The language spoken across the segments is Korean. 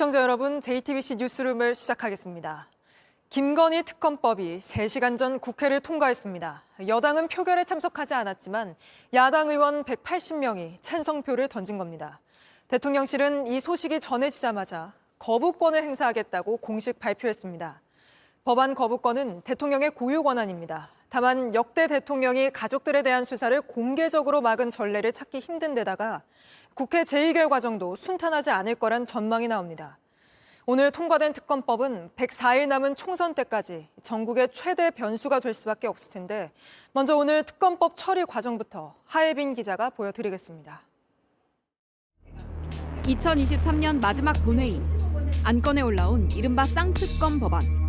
시청자 여러분, JTBC 뉴스룸을 시작하겠습니다. 김건희 특검법이 3시간 전 국회를 통과했습니다. 여당은 표결에 참석하지 않았지만 야당 의원 180명이 찬성표를 던진 겁니다. 대통령실은 이 소식이 전해지자마자 거부권을 행사하겠다고 공식 발표했습니다. 법안 거부권은 대통령의 고유 권한입니다. 다만 역대 대통령이 가족들에 대한 수사를 공개적으로 막은 전례를 찾기 힘든 데다가 국회 재의결 과정도 순탄하지 않을 거란 전망이 나옵니다. 오늘 통과된 특검법은 104일 남은 총선 때까지 전국의 최대 변수가 될 수밖에 없을 텐데 먼저 오늘 특검법 처리 과정부터 하예빈 기자가 보여드리겠습니다. 2023년 마지막 본회의, 안건에 올라온 이른바 쌍특검 법안.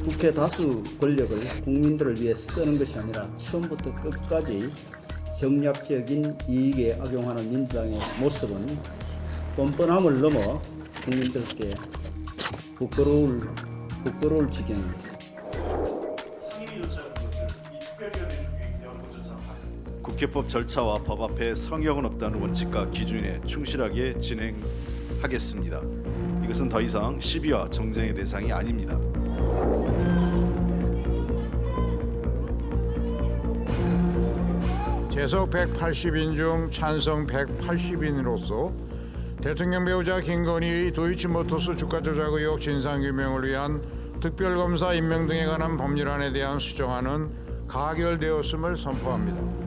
국회 다수 권력을 국민들을 위해 쓰는 것이 아니라 처음부터 끝까지 정략적인 이익에 악용하는 민주당의 모습은 뻔뻔함을 넘어 국민들께 부끄러울 지경입니다. 국회법 절차와 법 앞에 성역은 없다는 원칙과 기준에 충실하게 진행하겠습니다. 이것은 더 이상 시비와 정쟁의 대상이 아닙니다. 재석 180인 중 찬성 180인으로서 대통령 배우자 김건희의 도이치모터스 주가 조작 의혹 진상규명을 위한 특별검사 임명 등에 관한 법률안에 대한 수정안은 가결되었음을 선포합니다.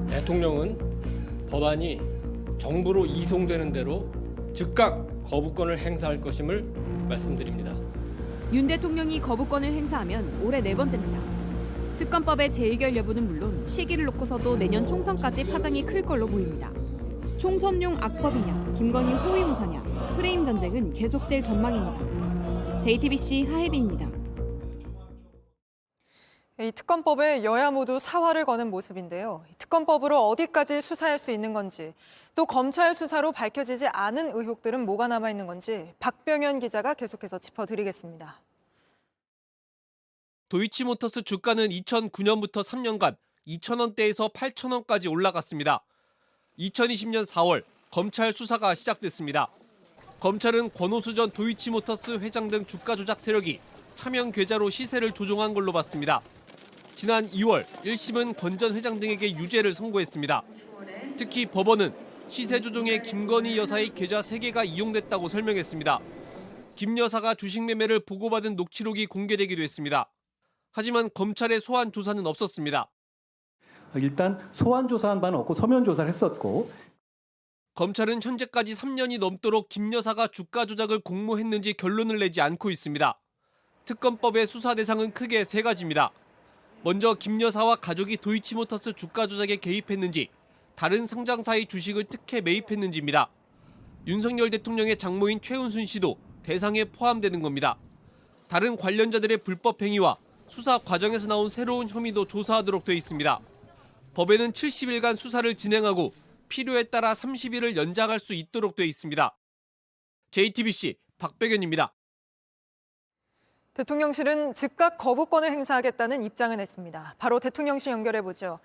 대통령은 법안이 정부로 이송되는 대로 즉각 거부권을 행사할 것임을 말씀드립니다. 윤 대통령이 거부권을 행사하면 올해 4번째입니다. 특검법의 재의결 여부는 물론 시기를 놓고서도 내년 총선까지 파장이 클 걸로 보입니다. 총선용 악법이냐, 김건희 호위무사냐, 프레임 전쟁은 계속될 전망입니다. JTBC 하예빈입니다. 이 특검법에 여야 모두 사활을 거는 모습인데요. 특검법으로 어디까지 수사할 수 있는 건지, 또 검찰 수사로 밝혀지지 않은 의혹들은 뭐가 남아있는 건지 박병현 기자가 계속해서 짚어드리겠습니다. 도이치모터스 주가는 2009년부터 3년간 2,000원대에서 8,000원까지 올라갔습니다. 2020년 4월 검찰 수사가 시작됐습니다. 검찰은 권오수 전 도이치모터스 회장 등 주가 조작 세력이 차명 계좌로 시세를 조종한 걸로 봤습니다. 지난 2월 1심은 권 전 회장 등에게 유죄를 선고했습니다. 특히 법원은 시세 조종에 김건희 여사의 계좌 3개가 이용됐다고 설명했습니다. 김 여사가 주식 매매를 보고받은 녹취록이 공개되기도 했습니다. 하지만 검찰의 소환 조사는 없었습니다. 일단 소환 조사한 바는 없고 서면 조사를 했었고, 검찰은 현재까지 3년이 넘도록 김 여사가 주가 조작을 공모했는지 결론을 내지 않고 있습니다. 특검법의 수사 대상은 크게 3가지입니다. 먼저 김 여사와 가족이 도이치모터스 주가 조작에 개입했는지, 다른 상장사의 주식을 특혜 매입했는지입니다. 윤석열 대통령의 장모인 최은순 씨도 대상에 포함되는 겁니다. 다른 관련자들의 불법 행위와 수사 과정에서 나온 새로운 혐의도 조사하도록 돼 있습니다. 법에는 70일간 수사를 진행하고 필요에 따라 30일을 연장할 수 있도록 돼 있습니다. JTBC 박병현입니다. 대통령실은 즉각 거부권을 행사하겠다는 입장을 냈습니다. 바로 대통령실 연결해보죠.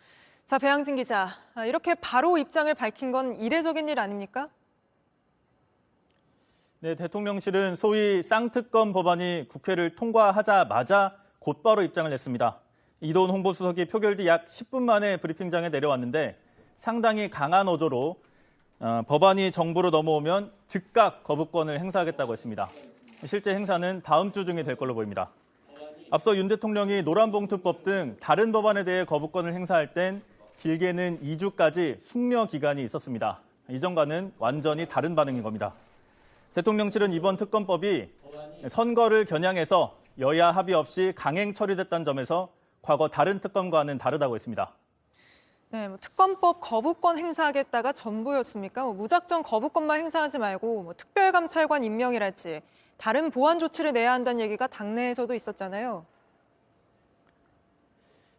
자, 배양진 기자, 이렇게 바로 입장을 밝힌 건 이례적인 일 아닙니까? 네, 대통령실은 소위 쌍특검 법안이 국회를 통과하자마자 곧바로 입장을 냈습니다. 이도훈 홍보수석이 표결 뒤 약 10분 만에 브리핑장에 내려왔는데 상당히 강한 어조로 법안이 정부로 넘어오면 즉각 거부권을 행사하겠다고 했습니다. 실제 행사는 다음 주 중에 될 걸로 보입니다. 앞서 윤 대통령이 노란봉투법 등 다른 법안에 대해 거부권을 행사할 땐 길게는 2주까지 숙려 기간이 있었습니다. 이전과는 완전히 다른 반응인 겁니다. 대통령실은 이번 특검법이 선거를 겨냥해서 여야 합의 없이 강행 처리됐다는 점에서 과거 다른 특검과는 다르다고 했습니다. 네, 특검법 거부권 행사하겠다가 전부였습니까? 무작정 거부권만 행사하지 말고 특별감찰관 임명이랄지 다른 보완 조치를 내야 한다는 얘기가 당내에서도 있었잖아요.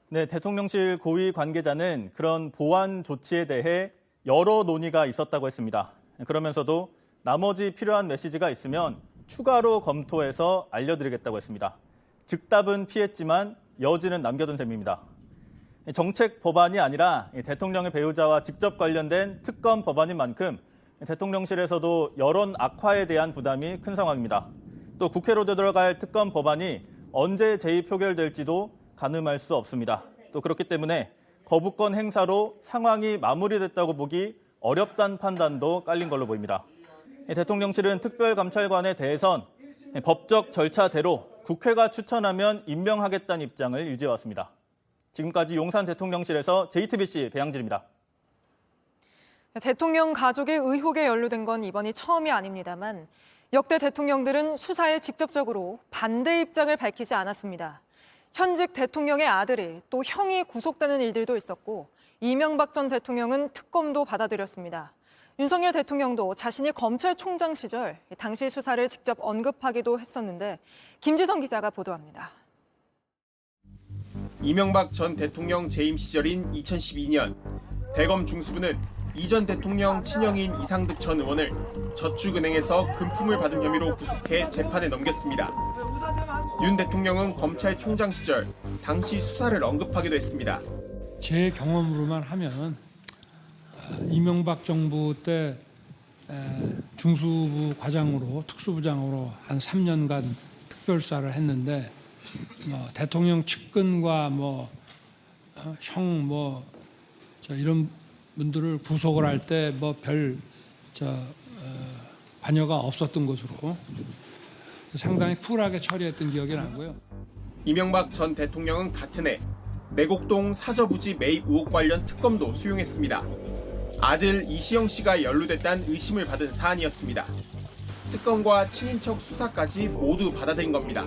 네, 대통령실 고위 관계자는 그런 보완 조치에 대해 여러 논의가 있었다고 했습니다. 그러면서도 나머지 필요한 메시지가 있으면 추가로 검토해서 알려드리겠다고 했습니다. 즉답은 피했지만 여지는 남겨둔 셈입니다. 정책 법안이 아니라 대통령의 배우자와 직접 관련된 특검 법안인 만큼 대통령실에서도 여론 악화에 대한 부담이 큰 상황입니다. 또 국회로 들어갈 특검 법안이 언제 재의표결될지도 가늠할 수 없습니다. 또 그렇기 때문에 거부권 행사로 상황이 마무리됐다고 보기 어렵다는 판단도 깔린 걸로 보입니다. 대통령실은 특별감찰관에 대해선 법적 절차대로 국회가 추천하면 임명하겠다는 입장을 유지해왔습니다. 지금까지 용산 대통령실에서 JTBC 배양진입니다. 대통령 가족의 의혹에 연루된 건 이번이 처음이 아닙니다만 역대 대통령들은 수사에 직접적으로 반대 입장을 밝히지 않았습니다. 현직 대통령의 아들이 또 형이 구속되는 일들도 있었고 이명박 전 대통령은 특검도 받아들였습니다. 윤석열 대통령도 자신이 검찰총장 시절 당시 수사를 직접 언급하기도 했었는데 김지성 기자가 보도합니다. 이명박 전 대통령 재임 시절인 2012년 대검 중수부는 이 전 대통령 친형인 이상득 전 의원을 저축은행에서 금품을 받은 혐의로 구속해 재판에 넘겼습니다. 윤 대통령은 검찰총장 시절 당시 수사를 언급하기도 했습니다. 제 경험으로만 하면 이명박 정부 때 중수부 과장으로 특수부장으로 한 3년간 특별수사를 했는데 대통령 측근과 형 이런 분들을 구속을 할 때 별 관여가 없었던 것으로 상당히 쿨하게 처리했던 기억이 나고요. 이명박 전 대통령은 같은 해 내곡동 사저부지 매입 의혹 관련 특검도 수용했습니다. 아들 이시영 씨가 연루됐다는 의심을 받은 사안이었습니다. 특검과 친인척 수사까지 모두 받아들인 겁니다.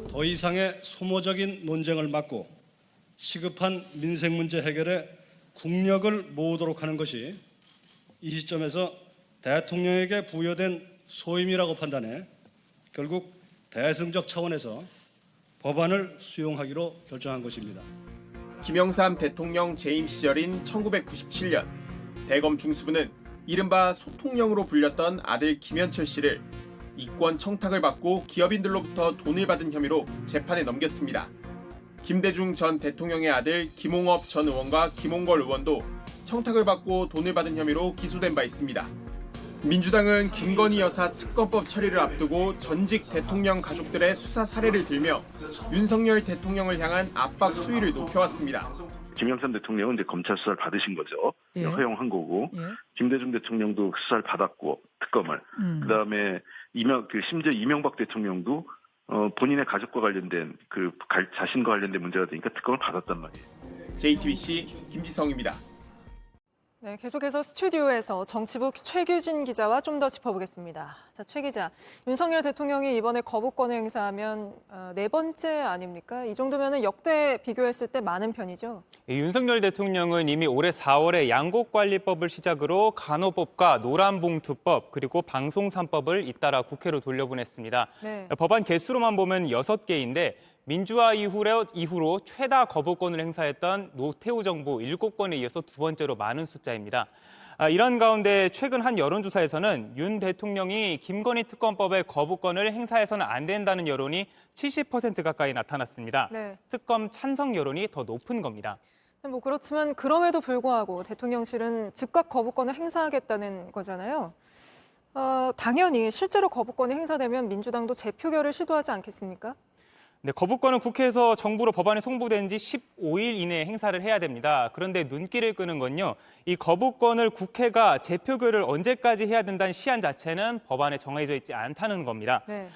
더 이상의 소모적인 논쟁을 막고 시급한 민생 문제 해결에 국력을 모으도록 하는 것이 이 시점에서 대통령에게 부여된 소임이라고 판단해 결국 대승적 차원에서 법안을 수용하기로 결정한 것입니다. 김영삼 대통령 재임 시절인 1997년 대검 중수부는 이른바 소통령으로 불렸던 아들 김현철 씨를 이권 청탁을 받고 기업인들로부터 돈을 받은 혐의로 재판에 넘겼습니다. 김대중 전 대통령의 아들 김홍업 전 의원과 김홍걸 의원도 청탁을 받고 돈을 받은 혐의로 기소된 바 있습니다. 민주당은 김건희 여사 특검법 처리를 앞두고 전직 대통령 가족들의 수사 사례를 들며 윤석열 대통령을 향한 압박 수위를 높여왔습니다. 김영삼 대통령은 이제 검찰 수사를 받으신 거죠. 예. 허용한 거고 예. 김대중 대통령도 수사를 받았고 특검을. 그다음에 심지어 이명박 대통령도 본인의 가족과 관련된 자신과 관련된 문제가 되니까 특검을 받았단 말이에요. JTBC 김지성입니다. 네, 계속해서 스튜디오에서 정치부 최규진 기자와 좀 더 짚어보겠습니다. 자, 최 기자, 윤석열 대통령이 이번에 거부권을 행사하면 네 번째 아닙니까? 이 정도면 역대 비교했을 때 많은 편이죠? 윤석열 대통령은 이미 올해 4월에 양곡관리법을 시작으로 간호법과 노란봉투법 그리고 방송3법을 잇따라 국회로 돌려보냈습니다. 네. 법안 개수로만 보면 6개인데 민주화 이후로 최다 거부권을 행사했던 노태우 정부 7번에 이어서 두 번째로 많은 숫자입니다. 이런 가운데 최근 한 여론조사에서는 윤 대통령이 김건희 특검법에 거부권을 행사해서는 안 된다는 여론이 70% 가까이 나타났습니다. 네. 특검 찬성 여론이 더 높은 겁니다. 그렇지만 그럼에도 불구하고 대통령실은 즉각 거부권을 행사하겠다는 거잖아요. 당연히 실제로 거부권이 행사되면 민주당도 재표결을 시도하지 않겠습니까? 네, 거부권은 국회에서 정부로 법안이 송부된 지 15일 이내에 행사를 해야 됩니다. 그런데 눈길을 끄는 건요, 이 거부권을 국회가 재표결을 언제까지 해야 된다는 시한 자체는 법안에 정해져 있지 않다는 겁니다. 네.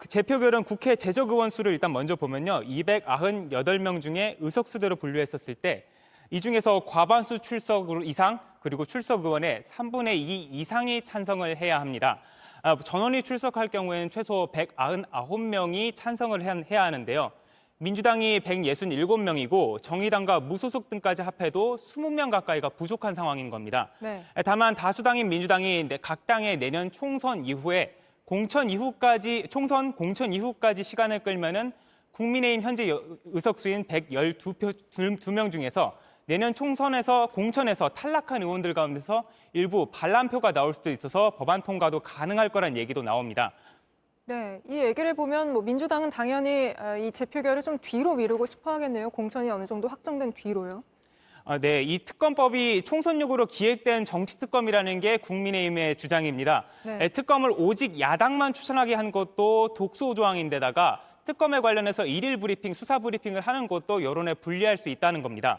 재표결은 국회 재적의원 수를 일단 먼저 보면요, 298명 중에 의석수대로 분류했었을 때 이 중에서 과반수 출석 이상 그리고 출석 의원의 3분의 2 이상이 찬성을 해야 합니다. 전원이 출석할 경우에는 최소 199명이 찬성을 해야 하는데요. 민주당이 167명이고 정의당과 무소속 등까지 합해도 20명 가까이가 부족한 상황인 겁니다. 네. 다만 다수당인 민주당이 각 당의 내년 총선 이후에 총선 공천 이후까지 시간을 끌면은 국민의힘 현재 의석수인 112명 중에서 내년 공천에서 탈락한 의원들 가운데서 일부 반란표가 나올 수도 있어서 법안 통과도 가능할 거란 얘기도 나옵니다. 네, 이 얘기를 보면 민주당은 당연히 이 재표결을 좀 뒤로 미루고 싶어 하겠네요. 공천이 어느 정도 확정된 뒤로요. 네, 이 특검법이 총선용으로 기획된 정치특검이라는 게 국민의힘의 주장입니다. 네. 특검을 오직 야당만 추천하게 한 것도 독소 조항인데다가 특검에 관련해서 일일 브리핑, 수사 브리핑을 하는 것도 여론에 불리할 수 있다는 겁니다.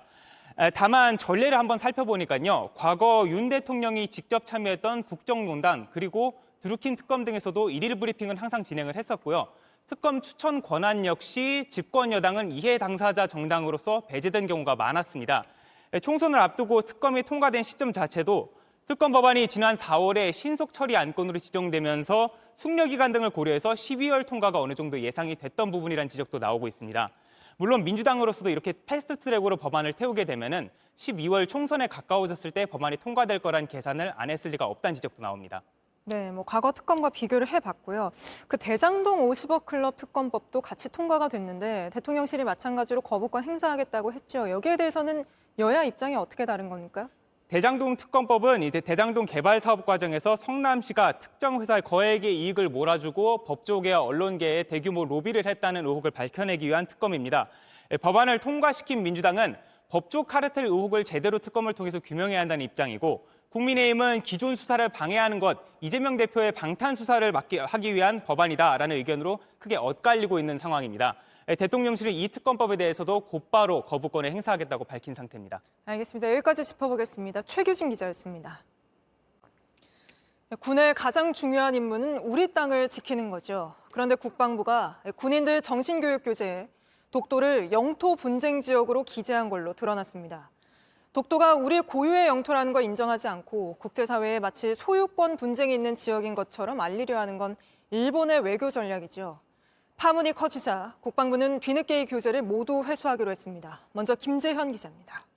다만 전례를 한번 살펴보니까요. 과거 윤 대통령이 직접 참여했던 국정농단 그리고 드루킨 특검 등에서도 일일 브리핑은 항상 진행을 했었고요. 특검 추천 권한 역시 집권 여당은 이해 당사자 정당으로서 배제된 경우가 많았습니다. 총선을 앞두고 특검이 통과된 시점 자체도 특검 법안이 지난 4월에 신속 처리 안건으로 지정되면서 숙려기간 등을 고려해서 12월 통과가 어느 정도 예상이 됐던 부분이라는 지적도 나오고 있습니다. 물론 민주당으로서도 이렇게 패스트트랙으로 법안을 태우게 되면은 12월 총선에 가까워졌을 때 법안이 통과될 거란 계산을 안 했을 리가 없다는 지적도 나옵니다. 네, 과거 특검과 비교를 해봤고요. 그 대장동 50억 클럽 특검법도 같이 통과가 됐는데 대통령실이 마찬가지로 거부권 행사하겠다고 했죠. 여기에 대해서는 여야 입장이 어떻게 다른 겁니까? 대장동 특검법은 이제 대장동 개발 사업 과정에서 성남시가 특정 회사의 거액의 이익을 몰아주고 법조계와 언론계에 대규모 로비를 했다는 의혹을 밝혀내기 위한 특검입니다. 법안을 통과시킨 민주당은 법조 카르텔 의혹을 제대로 특검을 통해서 규명해야 한다는 입장이고 국민의힘은 기존 수사를 방해하는 것, 이재명 대표의 방탄 수사를 하기 위한 법안이다라는 의견으로 크게 엇갈리고 있는 상황입니다. 대통령실은 이 특검법에 대해서도 곧바로 거부권을 행사하겠다고 밝힌 상태입니다. 알겠습니다. 여기까지 짚어보겠습니다. 최규진 기자였습니다. 군의 가장 중요한 임무는 우리 땅을 지키는 거죠. 그런데 국방부가 군인들 정신교육 교재에 독도를 영토 분쟁 지역으로 기재한 걸로 드러났습니다. 독도가 우리 고유의 영토라는 걸 인정하지 않고 국제사회에 마치 소유권 분쟁이 있는 지역인 것처럼 알리려 하는 건 일본의 외교 전략이죠. 파문이 커지자 국방부는 뒤늦게 이 교재를 모두 회수하기로 했습니다. 먼저 김재현 기자입니다.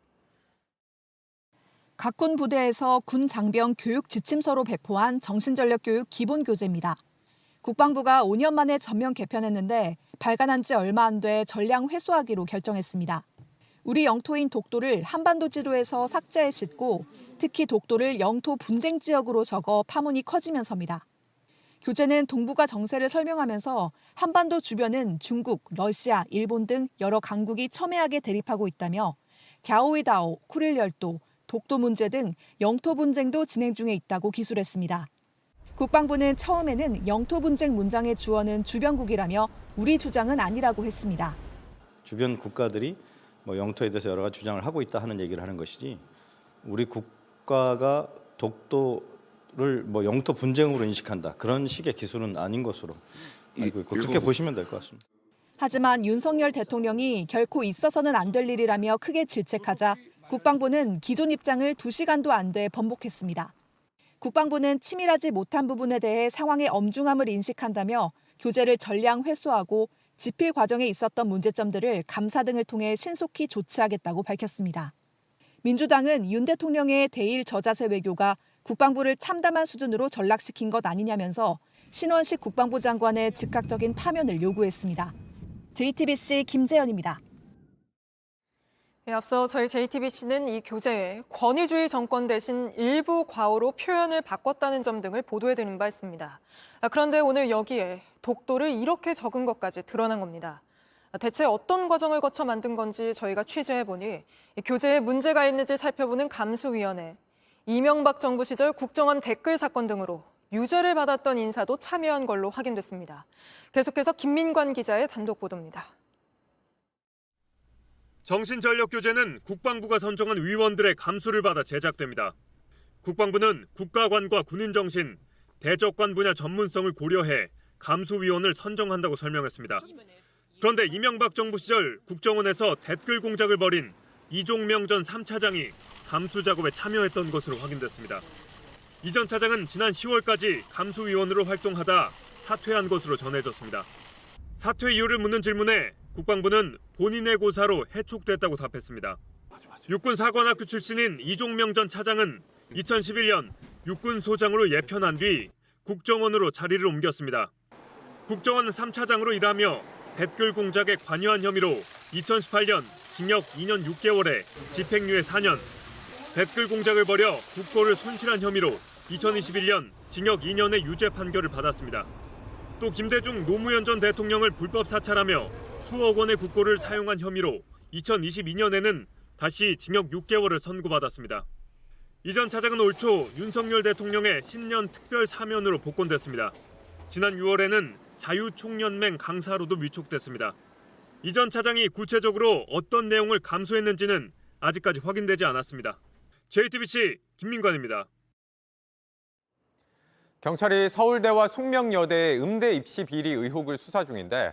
각 군 부대에서 군 장병 교육 지침서로 배포한 정신전력교육 기본교재입니다. 국방부가 5년 만에 전면 개편했는데 발간한 지 얼마 안 돼 전량 회수하기로 결정했습니다. 우리 영토인 독도를 한반도 지도에서 삭제해 싣고 특히 독도를 영토 분쟁 지역으로 적어 파문이 커지면서입니다. 교재는 동북아 정세를 설명하면서 한반도 주변은 중국, 러시아, 일본 등 여러 강국이 첨예하게 대립하고 있다며 갸오이다오, 쿠릴 열도, 독도 문제 등 영토 분쟁도 진행 중에 있다고 기술했습니다. 국방부는 처음에는 영토 분쟁 문장의 주어는 주변국이라며 우리 주장은 아니라고 했습니다. 주변 국가들이 영토에 대해서 여러 가지 주장을 하고 있다 하는 얘기를 하는 것이지 우리 국가가 독도를 영토 분쟁으로 인식한다 그런 식의 기술은 아닌 것으로 알고 있고 그렇게 보시면 될 것 같습니다. 하지만 윤석열 대통령이 결코 있어서는 안 될 일이라며 크게 질책하자 국방부는 기존 입장을 2시간도 안 돼 번복했습니다. 국방부는 치밀하지 못한 부분에 대해 상황의 엄중함을 인식한다며 교재를 전량 회수하고 집필 과정에 있었던 문제점들을 감사 등을 통해 신속히 조치하겠다고 밝혔습니다. 민주당은 윤 대통령의 대일 저자세 외교가 국방부를 참담한 수준으로 전락시킨 것 아니냐면서 신원식 국방부 장관의 즉각적인 파면을 요구했습니다. JTBC 김재현입니다. 네, 앞서 저희 JTBC는 이 교재에 권위주의 정권 대신 일부 과오로 표현을 바꿨다는 점 등을 보도해드린 바 있습니다. 그런데 오늘 여기에 독도를 이렇게 적은 것까지 드러난 겁니다. 대체 어떤 과정을 거쳐 만든 건지 저희가 취재해보니 이 교재에 문제가 있는지 살펴보는 감수위원회, 이명박 정부 시절 국정원 댓글 사건 등으로 유죄를 받았던 인사도 참여한 걸로 확인됐습니다. 계속해서 김민관 기자의 단독 보도입니다. 정신전력교재는 국방부가 선정한 위원들의 감수를 받아 제작됩니다. 국방부는 국가관과 군인정신, 대적관 분야 전문성을 고려해 감수위원을 선정한다고 설명했습니다. 그런데 이명박 정부 시절 국정원에서 댓글 공작을 벌인 이종명 전 3차장이 감수 작업에 참여했던 것으로 확인됐습니다. 이 전 차장은 지난 10월까지 감수위원으로 활동하다 사퇴한 것으로 전해졌습니다. 사퇴 이유를 묻는 질문에 국방부는 본인의 고사로 해촉됐다고 답했습니다. 육군사관학교 출신인 이종명 전 차장은 2011년 육군소장으로 예편한 뒤 국정원으로 자리를 옮겼습니다. 국정원 3차장으로 일하며 댓글 공작에 관여한 혐의로 2018년 징역 2년 6개월에 집행유예 4년, 댓글 공작을 벌여 국고를 손실한 혐의로 2021년 징역 2년의 유죄 판결을 받았습니다. 또 김대중 노무현 전 대통령을 불법 사찰하며 수억 원의 국고를 사용한 혐의로 2022년에는 다시 징역 6개월을 선고받았습니다. 이 전 차장은 올 초 윤석열 대통령의 신년 특별 사면으로 복권됐습니다. 지난 6월에는 자유총연맹 강사로도 위촉됐습니다. 이 전 차장이 구체적으로 어떤 내용을 감수했는지는 아직까지 확인되지 않았습니다. JTBC 김민관입니다. 경찰이 서울대와 숙명여대의 음대 입시 비리 의혹을 수사 중인데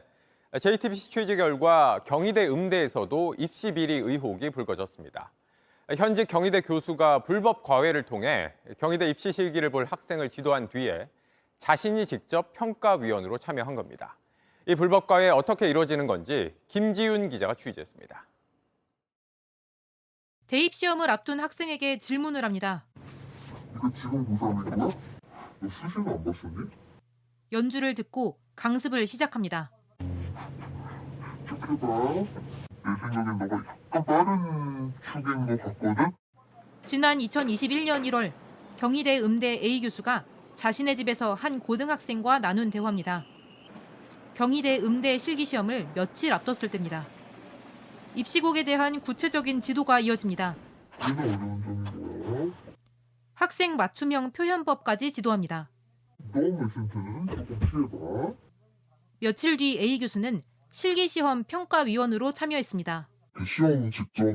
JTBC 취재 결과 경희대 음대에서도 입시 비리 의혹이 불거졌습니다. 현직 경희대 교수가 불법 과외를 통해 경희대 입시 실기를 볼 학생을 지도한 뒤에 자신이 직접 평가위원으로 참여한 겁니다. 이 불법 과외 어떻게 이루어지는 건지 김지윤 기자가 취재했습니다. 대입 시험을 앞둔 학생에게 질문을 합니다. 이거 지금 고3인 거야? 너 수시는 안 봤었니? 연주를 듣고 강습을 시작합니다. 착해봐. 내 생각엔 너가 약간 빠른 축인 것 같거든? 지난 2021년 1월 경희대 음대 A 교수가 자신의 집에서 한 고등학생과 나눈 대화입니다. 경희대 음대 실기시험을 며칠 앞뒀을 때입니다. 입시곡에 대한 구체적인 지도가 이어집니다. 얘는 어려운 점이 뭐야? 학생 맞춤형 표현법까지 지도합니다. 너 메신저는 조금 피해봐. 며칠 뒤 A 교수는 실기시험 평가위원으로 참여했습니다. 그 시험 직전에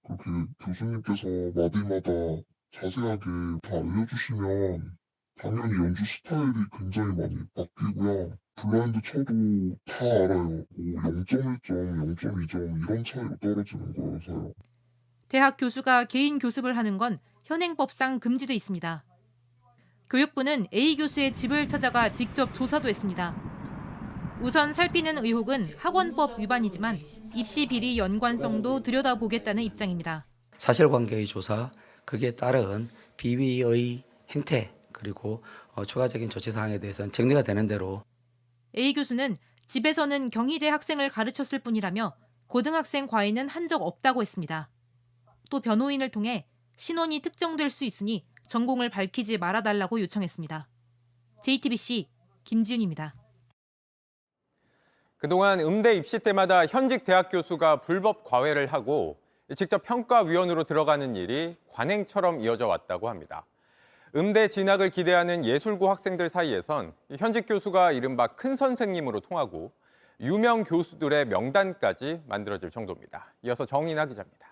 그렇게 교수님께서 마디마다 자세하게 다 알려주시면 당연히 연주 스타일이 굉장히 많이 바뀌고요. 블라인드 쳐도 다 알아요. 0.1점, 0.2점 이런 차이로 떨어지는 거여서요. 대학 교수가 개인 교습을 하는 건 현행법상 금지돼 있습니다. 교육부는 A 교수의 집을 찾아가 직접 조사도 했습니다. 우선 살피는 의혹은 학원법 위반이지만 입시 비리 연관성도 들여다보겠다는 입장입니다. 사실관계의 조사, 거기에 따른 비위의 행태 그리고 추가적인 조치 사항에 대해서는 정리가 되는 대로 A 교수는 집에서는 경희대 학생을 가르쳤을 뿐이라며 고등학생 과외는 한 적 없다고 했습니다. 또 변호인을 통해 신원이 특정될 수 있으니 전공을 밝히지 말아달라고 요청했습니다. JTBC 김지윤입니다. 그동안 음대 입시 때마다 현직 대학 교수가 불법 과외를 하고 직접 평가위원으로 들어가는 일이 관행처럼 이어져 왔다고 합니다. 음대 진학을 기대하는 예술고 학생들 사이에선 현직 교수가 이른바 큰 선생님으로 통하고 유명 교수들의 명단까지 만들어질 정도입니다. 이어서 정인아 기자입니다.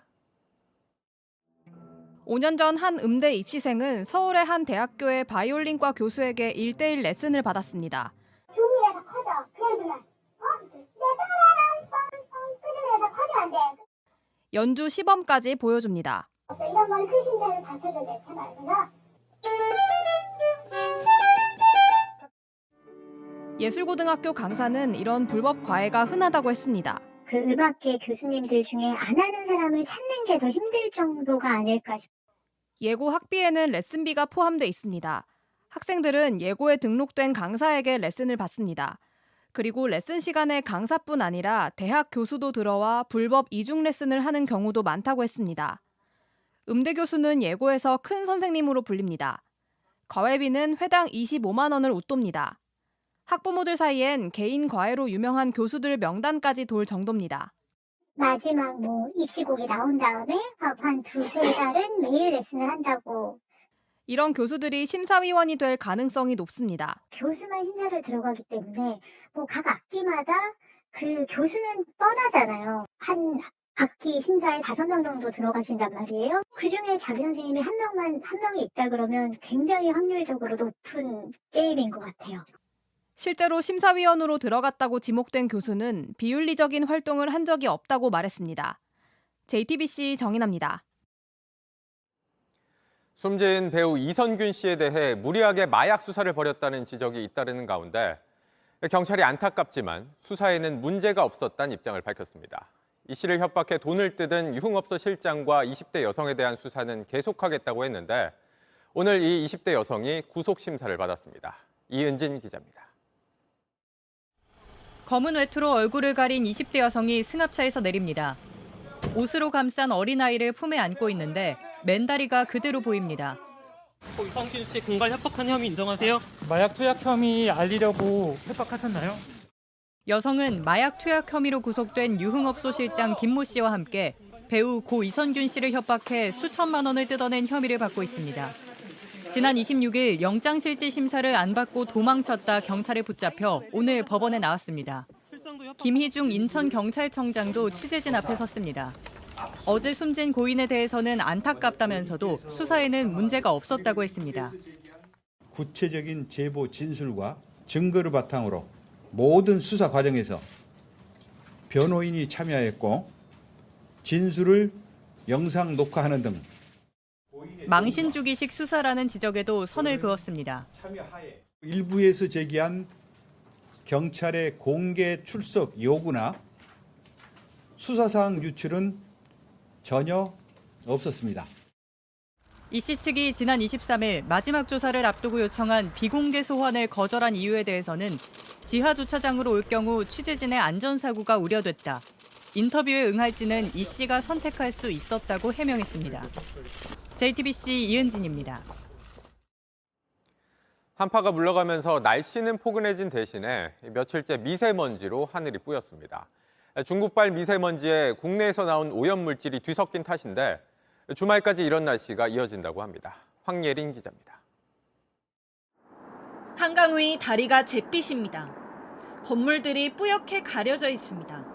5년 전 한 음대 입시생은 서울의 한 대학교의 바이올린과 교수에게 1대1 레슨을 받았습니다. 조금이라도 커져. 그냥 두면. 따라랑 빵빵 끊으면서 커지면 안 돼. 연주 시범까지 보여줍니다. 이런 건 큰 심장을 받쳐줘야 돼. 제발. 그래서 예술고등학교 강사는 이런 불법 과외가 흔하다고 했습니다. 그 음악계 교수님들 중에 안 하는 사람을 찾는 게 더 힘들 정도가 아닐까 싶어요. 예고 학비에는 레슨비가 포함돼 있습니다. 학생들은 예고에 등록된 강사에게 레슨을 받습니다. 그리고 레슨 시간에 강사뿐 아니라 대학 교수도 들어와 불법 이중 레슨을 하는 경우도 많다고 했습니다. 음대 교수는 예고에서 큰 선생님으로 불립니다. 과외비는 회당 25만 원을 웃돕니다. 학부모들 사이엔 개인 과외로 유명한 교수들 명단까지 돌 정도입니다. 마지막 입시곡이 나온 다음에 한 2-3달은 매일 레슨을 한다고. 이런 교수들이 심사위원이 될 가능성이 높습니다. 교수만 심사를 들어가기 때문에 각 악기마다 그 교수는 뻔하잖아요. 한 악기 심사에 5명 정도 들어가신단 말이에요. 그중에 자기 선생님이 한 명이 있다 그러면 굉장히 확률적으로 높은 게임인 것 같아요. 실제로 심사위원으로 들어갔다고 지목된 교수는 비윤리적인 활동을 한 적이 없다고 말했습니다. JTBC 정인아입니다. 숨진 배우 이선균 씨에 대해 무리하게 마약 수사를 벌였다는 지적이 잇따르는 가운데 경찰이 안타깝지만 수사에는 문제가 없었다는 입장을 밝혔습니다. 이 씨를 협박해 돈을 뜯은 유흥업소 실장과 20대 여성에 대한 수사는 계속하겠다고 했는데 오늘 이 20대 여성이 구속 심사를 받았습니다. 이은진 기자입니다. 검은 외투로 얼굴을 가린 20대 여성이 승합차에서 내립니다. 옷으로 감싼 어린아이를 품에 안고 있는데 맨다리가 그대로 보입니다. 이성균 씨 공갈 협박한 혐의 인정하세요? 마약 투약 혐의 알리려고 협박하셨나요? 여성은 마약 투약 혐의로 구속된 유흥업소 실장 김모 씨와 함께 배우 고 이성균 씨를 협박해 수천만 원을 뜯어낸 혐의를 받고 있습니다. 지난 26일 영장실질 심사를 안 받고 도망쳤다 경찰에 붙잡혀 오늘 법원에 나왔습니다. 김희중 인천경찰청장도 취재진 앞에 섰습니다. 어제 숨진 고인에 대해서는 안타깝다면서도 수사에는 문제가 없었다고 했습니다. 구체적인 제보 진술과 증거를 바탕으로 모든 수사 과정에서 변호인이 참여했고 진술을 영상 녹화하는 등 망신주기식 수사라는 지적에도 선을 그었습니다. 일부에서 제기한 경찰의 공개 출석 요구나 수사사항 유출은 전혀 없었습니다. 이 씨 측이 지난 23일 마지막 조사를 앞두고 요청한 비공개 소환을 거절한 이유에 대해서는 지하 주차장으로 올 경우 취재진의 안전사고가 우려됐다. 인터뷰에 응할지는 이 씨가 선택할 수 있었다고 해명했습니다. JTBC 이은진입니다. 한파가 물러가면서 날씨는 포근해진 대신에 며칠째 미세먼지로 하늘이 뿌였습니다. 중국발 미세먼지에 국내에서 나온 오염물질이 뒤섞인 탓인데 주말까지 이런 날씨가 이어진다고 합니다. 황예린 기자입니다. 한강 위 다리가 잿빛입니다. 건물들이 뿌옇게 가려져 있습니다.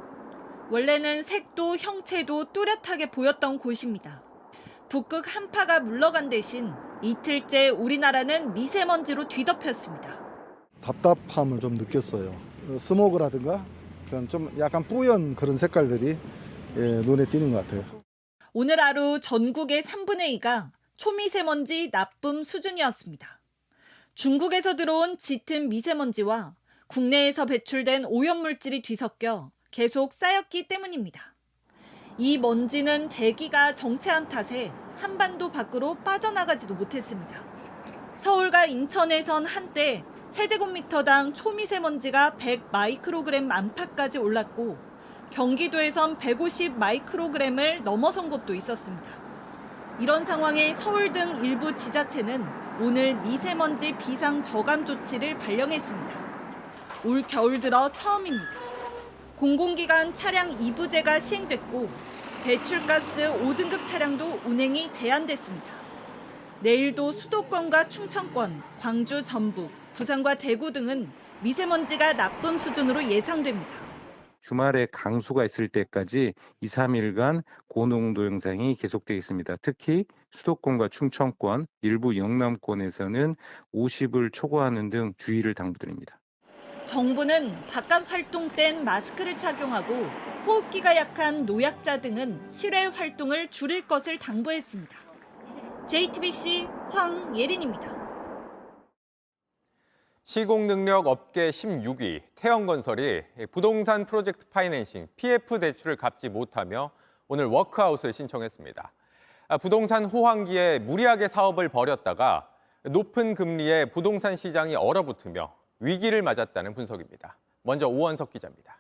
원래는 색도 형체도 뚜렷하게 보였던 곳입니다. 북극 한파가 물러간 대신 이틀째 우리나라는 미세먼지로 뒤덮였습니다. 답답함을 좀 느꼈어요. 스모그라든가 그런 좀 약간 뿌연 그런 색깔들이 눈에 띄는 것 같아요. 오늘 하루 전국의 3분의 2가 초미세먼지 나쁨 수준이었습니다. 중국에서 들어온 짙은 미세먼지와 국내에서 배출된 오염물질이 뒤섞여 계속 쌓였기 때문입니다. 이 먼지는 대기가 정체한 탓에 한반도 밖으로 빠져나가지도 못했습니다. 서울과 인천에선 한때 세제곱미터당 초미세먼지가 100 마이크로그램 안팎까지 올랐고 경기도에선 150 마이크로그램을 넘어선 곳도 있었습니다. 이런 상황에 서울 등 일부 지자체는 오늘 미세먼지 비상 저감 조치를 발령했습니다. 올 겨울 들어 처음입니다. 공공기관 차량 2부제가 시행됐고 배출가스 5등급 차량도 운행이 제한됐습니다. 내일도 수도권과 충청권, 광주, 전북, 부산과 대구 등은 미세먼지가 나쁨 수준으로 예상됩니다. 주말에 강수가 있을 때까지 2, 3일간 고농도 영상이 계속되겠습니다. 특히 수도권과 충청권, 일부 영남권에서는 50을 초과하는 등 주의를 당부드립니다. 정부는 바깥 활동 땐 마스크를 착용하고 호흡기가 약한 노약자 등은 실외 활동을 줄일 것을 당부했습니다. JTBC 황예린입니다. 시공능력 업계 16위 태영건설이 부동산 프로젝트 파이낸싱 PF 대출을 갚지 못하며 오늘 워크아웃을 신청했습니다. 부동산 호황기에 무리하게 사업을 벌였다가 높은 금리에 부동산 시장이 얼어붙으며 위기를 맞았다는 분석입니다. 먼저 오원석 기자입니다.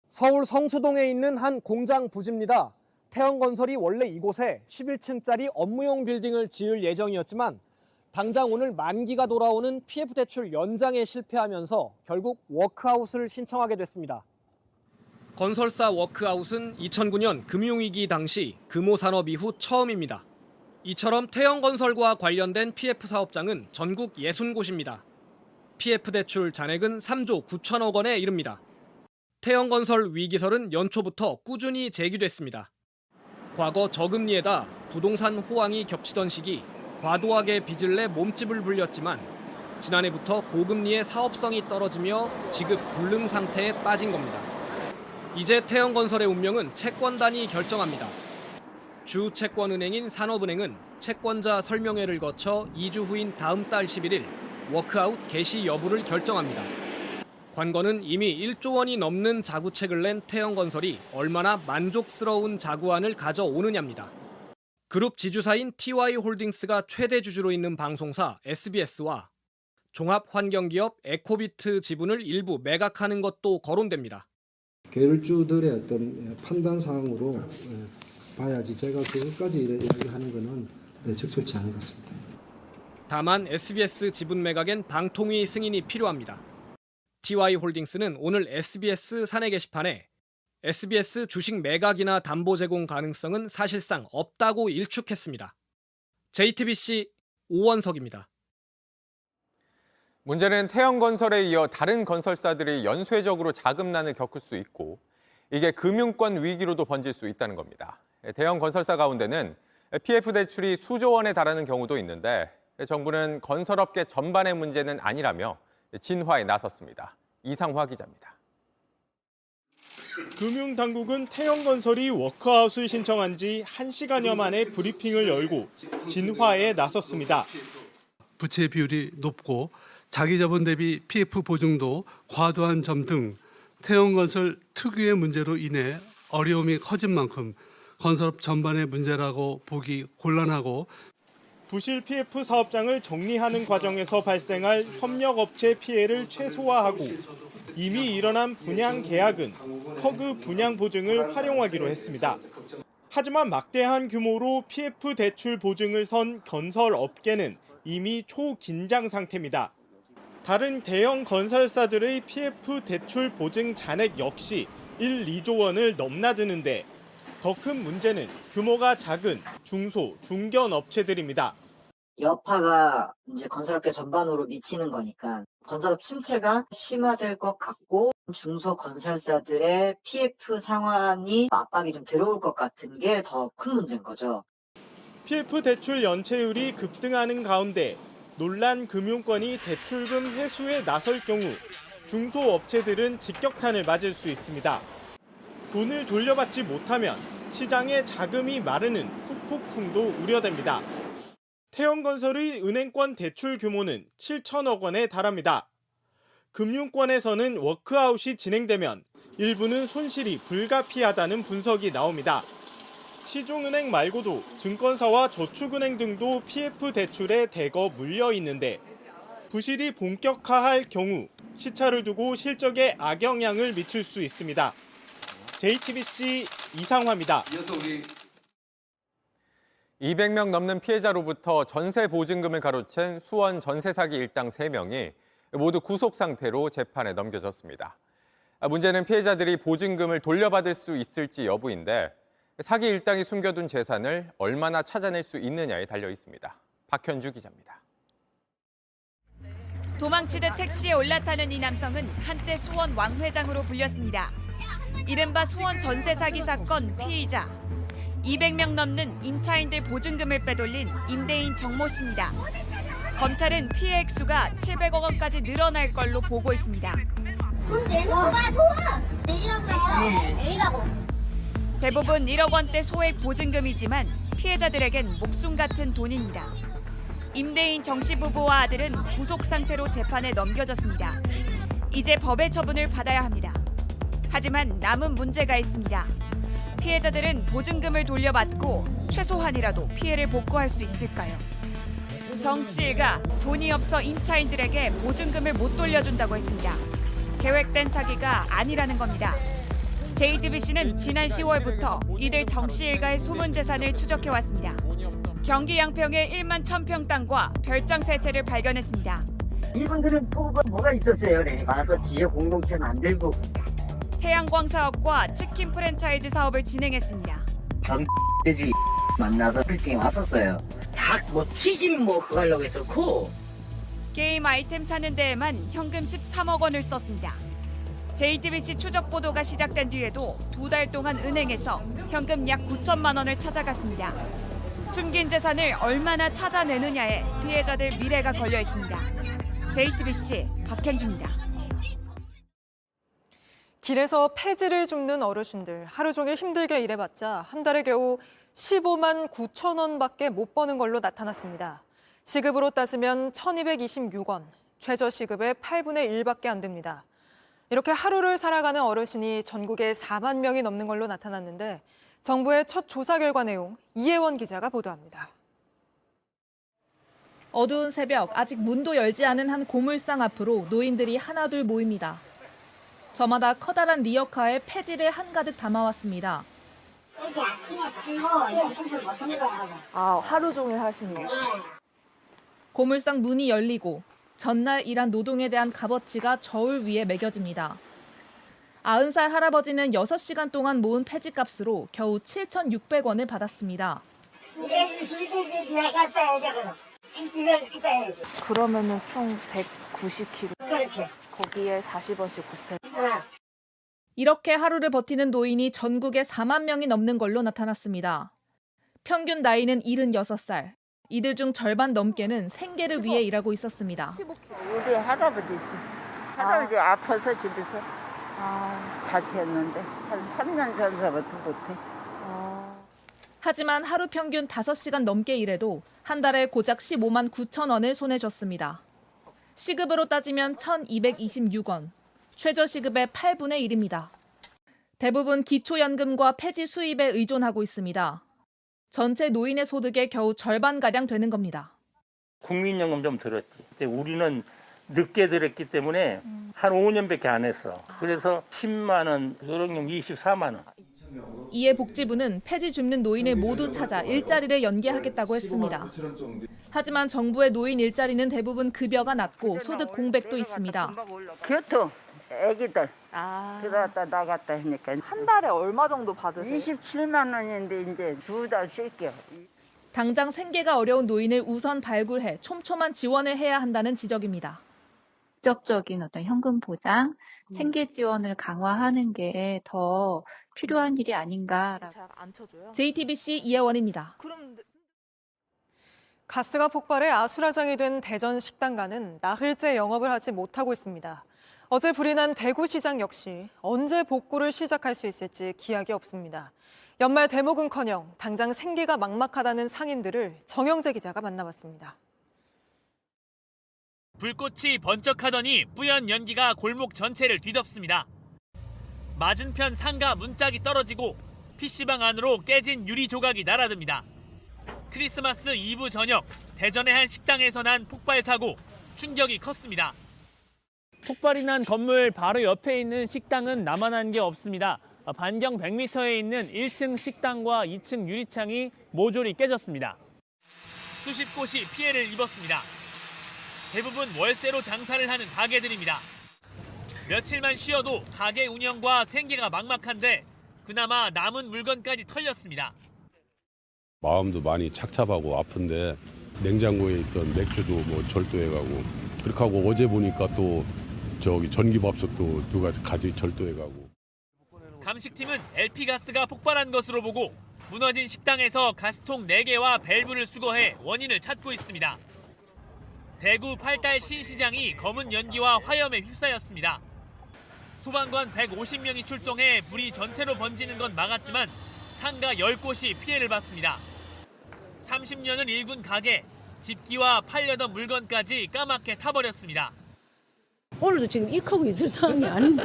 서울 성수동에 있는 한 공장 부지입니다. 태영건설이 원래 이곳에 11층짜리 업무용 빌딩을 지을 예정이었지만 당장 오늘 만기가 돌아오는 PF 대출 연장에 실패하면서 결국 워크아웃을 신청하게 됐습니다. 건설사 워크아웃은 2009년 금융위기 당시 금호산업 이후 처음입니다. 이처럼 태영건설과 관련된 PF 사업장은 전국 60곳입니다. PF 대출 잔액은 3조 9천억 원에 이릅니다. 태영건설 위기설은 연초부터 꾸준히 제기됐습니다. 과거 저금리에다 부동산 호황이 겹치던 시기 과도하게 빚을 내 몸집을 불렸지만 지난해부터 고금리의 사업성이 떨어지며 지급 불능 상태에 빠진 겁니다. 이제 태영건설의 운명은 채권단이 결정합니다. 주 채권은행인 산업은행은 채권자 설명회를 거쳐 2주 후인 다음 달 11일 워크아웃 개시 여부를 결정합니다. 관건은 이미 1조 원이 넘는 자구책을 낸 태형건설이 얼마나 만족스러운 자구안을 가져오느냐입니다. 그룹 지주사인 TY홀딩스가 최대 주주로 있는 방송사 SBS와 종합환경기업 에코비트 지분을 일부 매각하는 것도 거론됩니다. 계열주들의 어떤 판단 사항으로 봐야지 제가 그것까지 이야기하는 것은 적절치 않은 것 같습니다. 다만 SBS 지분 매각엔 방통위 승인이 필요합니다. TY홀딩스는 오늘 SBS 사내 게시판에 SBS 주식 매각이나 담보 제공 가능성은 사실상 없다고 일축했습니다. JTBC 오원석입니다. 문제는 태형건설에 이어 다른 건설사들이 연쇄적으로 자금난을 겪을 수 있고 이게 금융권 위기로도 번질 수 있다는 겁니다. 대형 건설사 가운데는 PF 대출이 수조 원에 달하는 경우도 있는데 정부는 건설업계 전반의 문제는 아니라며 진화에 나섰습니다. 이상화 기자입니다. 금융당국은 태형건설이 워크아웃을 신청한 지 1시간여 만에 브리핑을 열고 진화에 나섰습니다. 부채 비율이 높고 자기 자본 대비 PF 보증도 과도한 점 등 태형건설 특유의 문제로 인해 어려움이 커진 만큼 건설업 전반의 문제라고 보기 곤란하고 부실 PF 사업장을 정리하는 과정에서 발생할 협력업체 피해를 최소화하고 이미 일어난 분양 계약은 허그 분양 보증을 활용하기로 했습니다. 하지만 막대한 규모로 PF 대출 보증을 선 건설업계는 이미 초긴장 상태입니다. 다른 대형 건설사들의 PF 대출 보증 잔액 역시 1, 2조 원을 넘나드는데 더 큰 문제는 규모가 작은 중소, 중견 업체들입니다. 여파가 이제 건설업계 전반으로 미치는 거니까 건설업 침체가 심화될 것 같고 중소 건설사들의 PF 상환이 압박이 좀 들어올 것 같은 게 더 큰 문제인 거죠. PF 대출 연체율이 급등하는 가운데 논란 금융권이 대출금 회수에 나설 경우 중소업체들은 직격탄을 맞을 수 있습니다. 돈을 돌려받지 못하면 시장에 자금이 마르는 후폭풍도 우려됩니다. 태형건설의 은행권 대출 규모는 7천억 원에 달합니다. 금융권에서는 워크아웃이 진행되면 일부는 손실이 불가피하다는 분석이 나옵니다. 시중은행 말고도 증권사와 저축은행 등도 PF 대출에 대거 물려 있는데 부실이 본격화할 경우 시차를 두고 실적에 악영향을 미칠 수 있습니다. JTBC 이상화입니다. 200명 넘는 피해자로부터 전세 보증금을 가로챈 수원 전세 사기 일당 3명이 모두 구속 상태로 재판에 넘겨졌습니다. 문제는 피해자들이 보증금을 돌려받을 수 있을지 여부인데 사기 일당이 숨겨둔 재산을 얼마나 찾아낼 수 있느냐에 달려 있습니다. 박현주 기자입니다. 도망치듯 택시에 올라타는 이 남성은 한때 수원 왕 회장으로 불렸습니다. 이른바 수원 전세 사기 사건 피의자. 200명 넘는 임차인들 보증금을 빼돌린 임대인 정모 씨입니다. 검찰은 피해 액수가 700억 원까지 늘어날 걸로 보고 있습니다. 돈 내놓아, 소원! 내리라고 했어. 내리라고. 대부분 1억 원대 소액 보증금이지만 피해자들에겐 목숨 같은 돈입니다. 임대인 정 씨 부부와 아들은 구속 상태로 재판에 넘겨졌습니다. 이제 법의 처분을 받아야 합니다. 하지만 남은 문제가 있습니다. 피해자들은 보증금을 돌려받고 최소한이라도 피해를 복구할 수 있을까요? 정 씨 일가 돈이 없어 임차인들에게 보증금을 못 돌려준다고 했습니다. 계획된 사기가 아니라는 겁니다. JTBC는 지난 10월부터 이들 정 씨 일가의 소문 재산을 추적해왔습니다. 경기 양평의 1만 1,000평 땅과 별장 세 채를 발견했습니다. 이분들은 포부가 뭐가 있었어요? 와서 지역 공동체 만들고 태양광 사업과 치킨 프랜차이즈 사업을 진행했습니다. 전 돼지 만나서 빌딩 왔었어요. 닭 뭐 튀김 뭐 그거 하려고 했었고 게임 아이템 사는 데에만 현금 13억 원을 썼습니다. JTBC 추적 보도가 시작된 뒤에도 2달 동안 은행에서 현금 약 9천만 원을 찾아갔습니다. 숨긴 재산을 얼마나 찾아내느냐에 피해자들 미래가 걸려 있습니다. JTBC 박현주입니다. 길에서 폐지를 줍는 어르신들, 하루 종일 힘들게 일해봤자 한 달에 겨우 15만 9천 원밖에 못 버는 걸로 나타났습니다. 시급으로 따지면 1,226원, 최저시급의 8분의 1밖에 안 됩니다. 이렇게 하루를 살아가는 어르신이 전국에 4만 명이 넘는 걸로 나타났는데 정부의 첫 조사 결과 내용 이혜원 기자가 보도합니다. 어두운 새벽 아직 문도 열지 않은 한 고물상 앞으로 노인들이 하나둘 모입니다. 저마다 커다란 리어카에 폐지를 한가득 담아왔습니다. 하루 종일 하신 거. 고물상 문이 열리고 전날 일한 노동에 대한 값어치가 저울 위에 매겨집니다. 90살 할아버지는 6시간 동안 모은 폐지값으로 겨우 7,600원을 받았습니다. 그러면은 총 190kg. 그렇지. 거기에 40원씩 곱해. 이렇게 하루를 버티는 노인이 전국에 4만 명이 넘는 걸로 나타났습니다. 평균 나이는 76살. 이들 중 절반 넘게는 생계를 위해 일하고 있었습니다. 우리 할아버지 있어. 할아버지 아파서 집에서 같이 했는데 한 3년 전서부터 못해. 하지만 하루 평균 5시간 넘게 일해도 한 달에 고작 15만 9천 원을 손에 줬습니다. 시급으로 따지면 1,226원, 최저시급의 8분의 1입니다. 대부분 기초연금과 폐지 수입에 의존하고 있습니다. 전체 노인의 소득의 겨우 절반가량 되는 겁니다. 국민연금 좀 들었지. 근데 우리는 늦게 들었기 때문에 한 5년밖에 안 했어. 그래서 10만 원, 노령용 24만 원. 이에 복지부는 폐지 줍는 노인을 모두 찾아 일자리를 연계하겠다고 했습니다. 하지만 정부의 노인 일자리는 대부분 급여가 낮고 소득 공백도 있습니다. 교통, 애기들 들어갔다 나갔다 하니까 한 달에 얼마 정도 받으세요? 27만 원인데 이제 2달 쉴게요. 당장 생계가 어려운 노인을 우선 발굴해 촘촘한 지원을 해야 한다는 지적입니다. 직접적인 어떤 현금 보장, 생계 지원을 강화하는 게 더 필요한 일이 아닌가라고. JTBC 이혜원입니다. 가스가 폭발해 아수라장이 된 대전 식당가는 나흘째 영업을 하지 못하고 있습니다. 어제 불이 난 대구시장 역시 언제 복구를 시작할 수 있을지 기약이 없습니다. 연말 대목은커녕 당장 생계가 막막하다는 상인들을 정영재 기자가 만나봤습니다. 불꽃이 번쩍하더니 뿌연 연기가 골목 전체를 뒤덮습니다. 맞은편 상가 문짝이 떨어지고 PC방 안으로 깨진 유리 조각이 날아듭니다. 크리스마스 이브 저녁 대전의 한 식당에서 난 폭발 사고, 충격이 컸습니다. 폭발이 난 건물 바로 옆에 있는 식당은 남아난 게 없습니다. 반경 100m에 있는 1층 식당과 2층 유리창이 모조리 깨졌습니다. 수십 곳이 피해를 입었습니다. 대부분 월세로 장사를 하는 가게들입니다. 며칠만 쉬어도 가게 운영과 생계가 막막한데 그나마 남은 물건까지 털렸습니다. 마음도 많이 착잡하고 아픈데 냉장고에 있던 맥주도 뭐 절도해가고 그렇게 하고 어제 보니까 또 저기 전기밥솥도 두 가지 절도해가고. 감식팀은 LP가스가 폭발한 것으로 보고 무너진 식당에서 가스통 4개와 밸브를 수거해 원인을 찾고 있습니다. 대구 팔달 신시장이 검은 연기와 화염에 휩싸였습니다. 소방관 150명이 출동해 불이 전체로 번지는 건 막았지만 상가 10곳이 피해를 봤습니다. 30년을 일군 가게, 집기와 팔려던 물건까지 까맣게 타버렸습니다. 오늘도 지금 익하고 있을 상황이 아닌데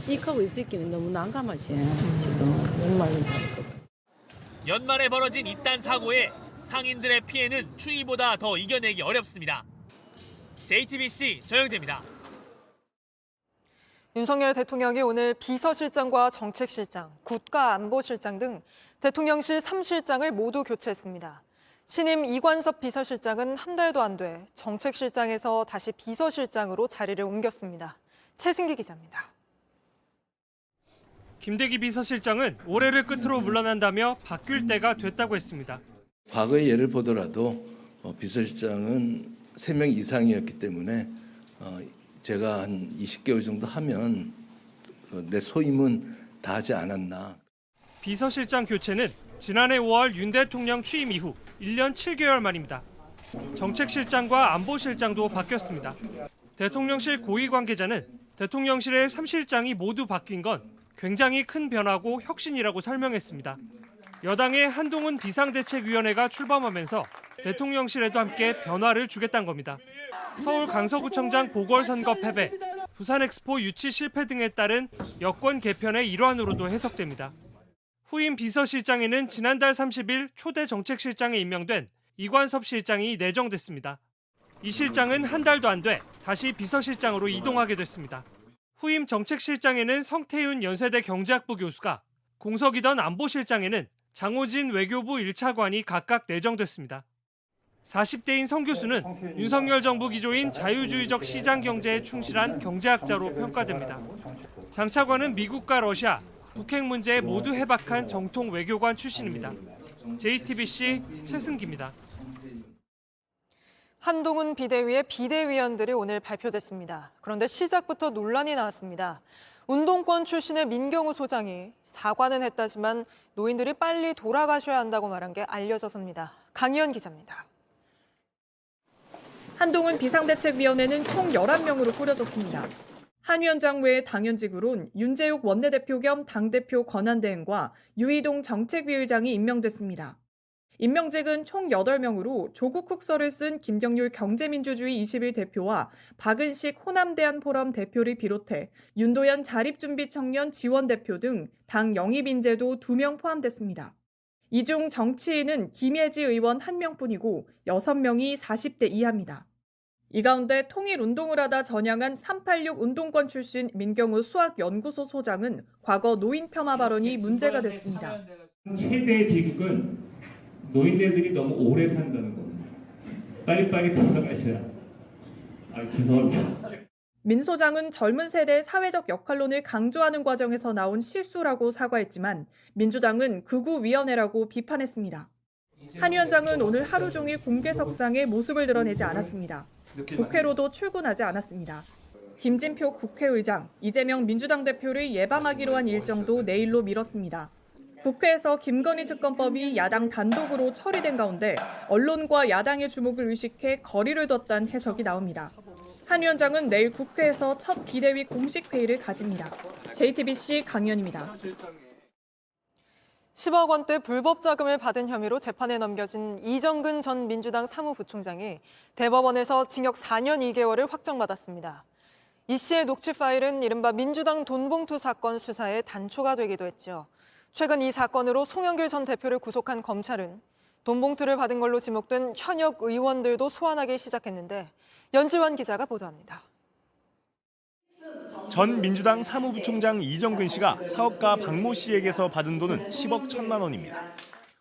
익하고 있었기는 너무 난감하지. 지금 연말에 벌어진 이딴 사고에 상인들의 피해는 추위보다 더 이겨내기 어렵습니다. JTBC 정영재입니다. 윤석열 대통령이 오늘 비서실장과 정책실장, 국가안보실장 등 대통령실 3실장을 모두 교체했습니다. 신임 이관섭 비서실장은 한 달도 안 돼 정책실장에서 다시 비서실장으로 자리를 옮겼습니다. 최승기 기자입니다. 김대기 비서실장은 올해를 끝으로 물러난다며 바뀔 때가 됐다고 했습니다. 과거의 예를 보더라도 비서실장은 3명 이상이었기 때문에 제가 한 20개월 정도 하면 내 소임은 다 하지 않았나. 비서실장 교체는 지난해 5월 윤 대통령 취임 이후 1년 7개월 만입니다. 정책실장과 안보실장도 바뀌었습니다. 대통령실 고위 관계자는 대통령실의 3실장이 모두 바뀐 건 굉장히 큰 변화고 혁신이라고 설명했습니다. 여당의 한동훈 비상대책위원회가 출범하면서 대통령실에도 함께 변화를 주겠다는 겁니다. 서울 강서구청장 보궐선거 패배, 부산 엑스포 유치 실패 등에 따른 여권 개편의 일환으로도 해석됩니다. 후임 비서실장에는 지난달 30일 초대 정책실장에 임명된 이관섭 실장이 내정됐습니다. 이 실장은 한 달도 안 돼 다시 비서실장으로 이동하게 됐습니다. 후임 정책실장에는 성태윤 연세대 경제학부 교수가, 공석이던 안보실장에는 장호진 외교부 1차관이 각각 내정됐습니다. 40대인 성 교수는 윤석열 정부 기조인 자유주의적 시장 경제에 충실한 경제학자로 평가됩니다. 장 차관은 미국과 러시아, 북핵 문제에 모두 해박한 정통 외교관 출신입니다. JTBC 최승기입니다. 한동훈 비대위의 비대위원들이 오늘 발표됐습니다. 그런데 시작부터 논란이 나왔습니다. 운동권 출신의 민경우 소장이 사과는 했다지만 노인들이 빨리 돌아가셔야 한다고 말한 게 알려져서입니다. 강희연 기자입니다. 한동훈 비상대책위원회는 총 11명으로 꾸려졌습니다. 한 위원장 외의 당연직으론 윤재욱 원내대표 겸 당대표 권한대행과 유이동 정책위의장이 임명됐습니다. 임명직은 총 8명으로 조국 국서를 쓴 김경률 경제민주주의 21대표와 박은식 호남대안포럼 대표를 비롯해 윤도현 자립준비청년 지원대표 등 당 영입인재도 2명 포함됐습니다. 이 중 정치인은 김예지 의원 1명뿐이고 6명이 40대 이하입니다. 이 가운데 통일운동을 하다 전향한 386 운동권 출신 민경우 수학연구소 소장은 과거 노인 폄하 발언이 문제가 됐습니다. 최대의 비극은 노인네들이 너무 오래 산다는 겁니다. 빨리빨리 돌아가셔야. 죄송합니다. 민 소장은 젊은 세대의 사회적 역할론을 강조하는 과정에서 나온 실수라고 사과했지만 민주당은 극우위원회라고 비판했습니다. 한 위원장은 오늘 하루 종일 공개석상에 모습을 드러내지 않았습니다. 국회로도 출근하지 않았습니다. 김진표 국회의장, 이재명 민주당 대표를 예방하기로 한 일정도 내일로 미뤘습니다. 국회에서 김건희 특검법이 야당 단독으로 처리된 가운데 언론과 야당의 주목을 의식해 거리를 뒀다는 해석이 나옵니다. 한 위원장은 내일 국회에서 첫 비대위 공식 회의를 가집니다. JTBC 강연입니다. 10억 원대 불법 자금을 받은 혐의로 재판에 넘겨진 이정근 전 민주당 사무부총장이 대법원에서 징역 4년 2개월을 확정받았습니다. 이 씨의 녹취 파일은 이른바 민주당 돈봉투 사건 수사의 단초가 되기도 했죠. 최근 이 사건으로 송영길 전 대표를 구속한 검찰은 돈봉투를 받은 걸로 지목된 현역 의원들도 소환하기 시작했는데 연지원 기자가 보도합니다. 전 민주당 사무부총장 이정근 씨가 사업가 박모 씨에게서 받은 돈은 10억 1천만 원입니다.